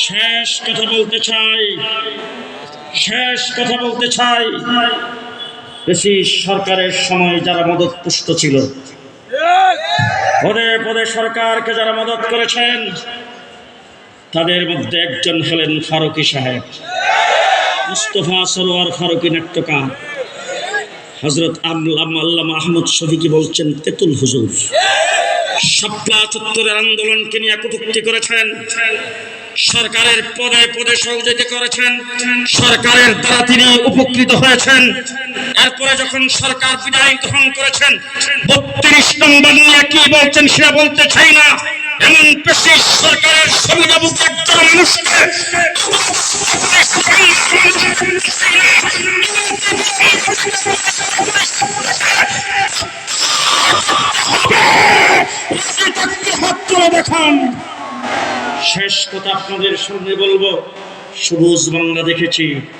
শেষ কথা বলতে চাই বেশি সরকারের সময় যারা মদতপুষ্ট ছিল, পদে পদে সরকারকে যারা মদত করেছেন, তাদের মধ্যে একজন হলেন ফারুকী সাহেব, মুস্তফা সরোয়ার ফারুকী নাট্যকার। হযরত আল্লামা আহমদ শফিকি বলছেন, তেতুল হুজুর শাপলা চত্বরের আন্দোলনকে নিয়ে কটূক্তি করেছেন, সরকারের পদে পদে সহযোগিতা করেছেন, সরকারের দ্বারা তিনি উপকৃত হয়েছেন। এরপরে যখন সরকার বিদায় গ্রহণ করেছেন, ৩২ নম্বর নিয়ে কি বলছেন সেটা বলতে চাই না। এমন পেশি সরকারের সুবিধাভোগী একজন মানুষকে দেখান। শেষ কথা আপনাদের সামনে বলবো, সবুজ বাংলা দেখেছি,